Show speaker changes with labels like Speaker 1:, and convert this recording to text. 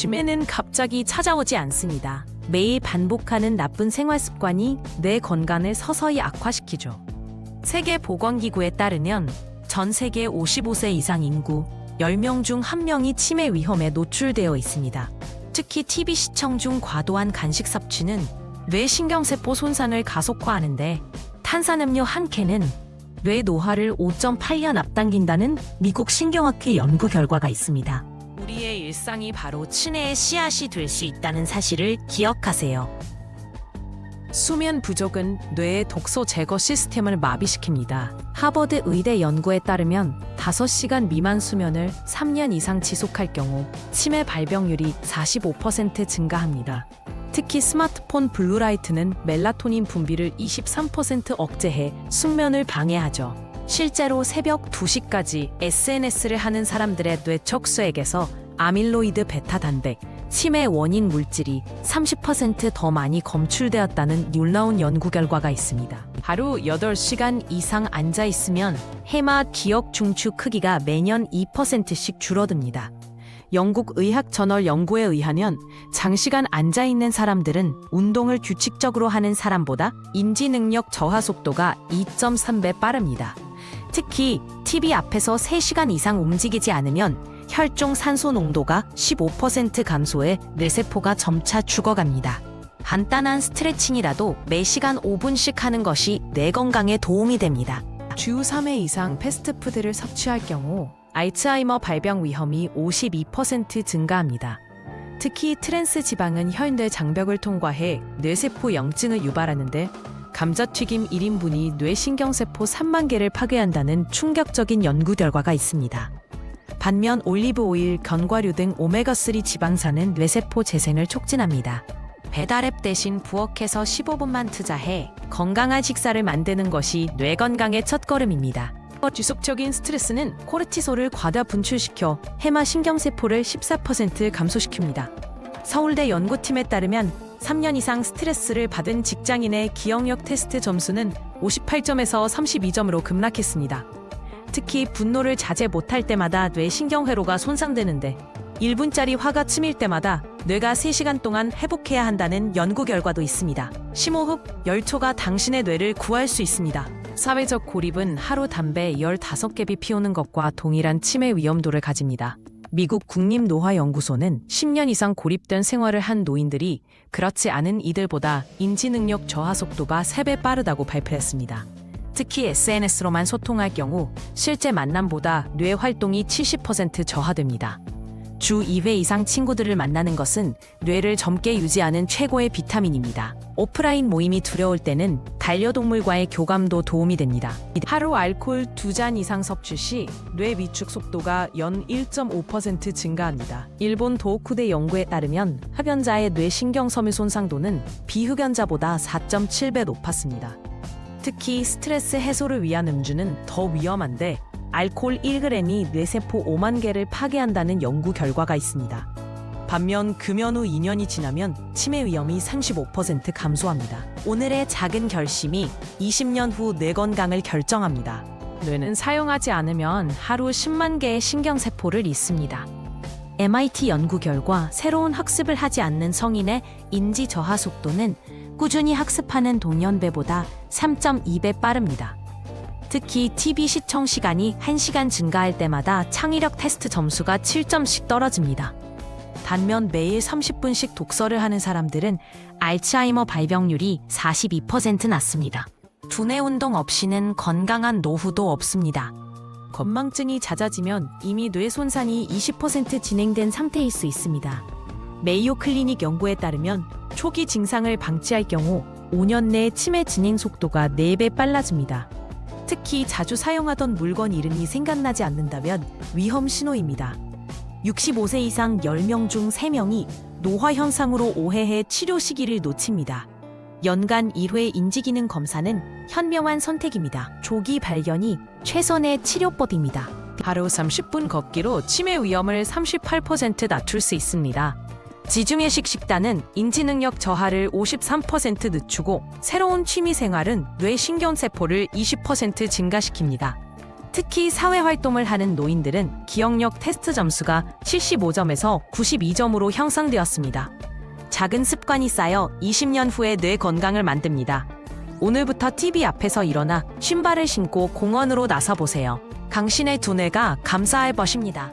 Speaker 1: 치매는 갑자기 찾아오지 않습니다. 매일 반복하는 나쁜 생활 습관이 뇌 건강을 서서히 악화시키죠. 세계보건기구에 따르면 전 세계 55세 이상 인구 10명 중 1명이 치매 위험에 노출되어 있습니다. 특히 TV 시청 중 과도한 간식 섭취는 뇌신경세포 손상을 가속화하는데 탄산음료 한 캔은 뇌 노화를 5.8년 앞당긴다는 미국 신경학회 연구 결과가 있습니다. 우리의 일상이 바로 치매의 씨앗이 될 수 있다는 사실을 기억하세요. 수면 부족은 뇌의 독소 제거 시스템을 마비시킵니다. 하버드 의대 연구에 따르면 5시간 미만 수면을 3년 이상 지속할 경우 치매 발병률이 45% 증가합니다. 특히 스마트폰 블루라이트는 멜라토닌 분비를 23% 억제해 숙면을 방해하죠. 실제로 새벽 2시까지 SNS를 하는 사람들의 뇌 척수액에서 아밀로이드 베타 단백, 치매 원인 물질이 30% 더 많이 검출되었다는 놀라운 연구 결과가 있습니다. 하루 8시간 이상 앉아 있으면 해마 기억 중추 크기가 매년 2%씩 줄어듭니다. 영국 의학 저널 연구에 의하면 장시간 앉아 있는 사람들은 운동을 규칙적으로 하는 사람보다 인지 능력 저하 속도가 2.3배 빠릅니다. 특히 TV 앞에서 3시간 이상 움직이지 않으면 혈중 산소 농도가 15% 감소해 뇌세포가 점차 죽어갑니다. 간단한 스트레칭이라도 매 시간 5분씩 하는 것이 뇌 건강에 도움이 됩니다. 주 3회 이상 패스트푸드를 섭취할 경우 알츠하이머 발병 위험이 52% 증가합니다. 특히 트랜스 지방은 혈뇌 장벽을 통과해 뇌세포 염증을 유발하는데 감자튀김 1인분이 뇌신경세포 3만 개를 파괴한다는 충격적인 연구 결과가 있습니다. 반면 올리브 오일, 견과류 등 오메가3 지방산은 뇌세포 재생을 촉진합니다. 배달앱 대신 부엌에서 15분만 투자해 건강한 식사를 만드는 것이 뇌 건강의 첫걸음입니다. 지속적인 스트레스는 코르티솔을 과다 분출시켜 해마 신경세포를 14% 감소시킵니다. 서울대 연구팀에 따르면 3년 이상 스트레스를 받은 직장인의 기억력 테스트 점수는 58점에서 32점으로 급락했습니다. 특히 분노를 자제 못할 때마다 뇌신경회로가 손상되는데 1분짜리 화가 치밀 때마다 뇌가 3시간 동안 회복해야 한다는 연구 결과도 있습니다. 심호흡, 열초가 당신의 뇌를 구할 수 있습니다. 사회적 고립은 하루 담배 15개비 피우는 것과 동일한 치매 위험도를 가집니다. 미국 국립노화연구소는 10년 이상 고립된 생활을 한 노인들이 그렇지 않은 이들보다 인지능력 저하 속도가 3배 빠르다고 발표했습니다. 특히 SNS로만 소통할 경우 실제 만남보다 뇌 활동이 70% 저하됩니다. 주 2회 이상 친구들을 만나는 것은 뇌를 젊게 유지하는 최고의 비타민입니다. 오프라인 모임이 두려울 때는 반려동물과의 교감도 도움이 됩니다. 하루 알코올 2잔 이상 섭취 시 뇌 위축 속도가 연 1.5% 증가합니다. 일본 도호쿠대 연구에 따르면 흡연자의 뇌신경섬유 손상도는 비흡연자보다 4.7배 높았습니다. 특히 스트레스 해소를 위한 음주는 더 위험한데 알코올 1g이 뇌세포 5만 개를 파괴한다는 연구 결과가 있습니다. 반면 금연 후 2년이 지나면 치매 위험이 35% 감소합니다. 오늘의 작은 결심이 20년 후 뇌 건강을 결정합니다. 뇌는 사용하지 않으면 하루 10만 개의 신경세포를 잃습니다. MIT 연구 결과 새로운 학습을 하지 않는 성인의 인지 저하 속도는 꾸준히 학습하는 동년배보다 3.2배 빠릅니다. 특히 TV 시청 시간이 1시간 증가할 때마다 창의력 테스트 점수가 7점씩 떨어집니다. 반면 매일 30분씩 독서를 하는 사람들은 알츠하이머 발병률이 42% 낮습니다. 두뇌 운동 없이는 건강한 노후도 없습니다. 건망증이 잦아지면 이미 뇌 손상이 20% 진행된 상태일 수 있습니다. 메이오 클리닉 연구에 따르면 초기 증상을 방치할 경우 5년 내에 치매 진행 속도가 4배 빨라집니다. 특히 자주 사용하던 물건 이름이 생각나지 않는다면 위험 신호입니다. 65세 이상 10명 중 3명이 노화 현상으로 오해해 치료 시기를 놓칩니다. 연간 1회 인지기능 검사는 현명한 선택입니다. 조기 발견이 최선의 치료법입니다. 하루 30분 걷기로 치매 위험을 38% 낮출 수 있습니다. 지중해식 식단은 인지능력 저하를 53% 늦추고 새로운 취미생활은 뇌신경세포를 20% 증가시킵니다. 특히 사회활동을 하는 노인들은 기억력 테스트 점수가 75점에서 92점으로 향상되었습니다. 작은 습관이 쌓여 20년 후에 뇌 건강을 만듭니다. 오늘부터 TV 앞에서 일어나 신발을 신고 공원으로 나서보세요. 당신의 두뇌가 감사할 것입니다.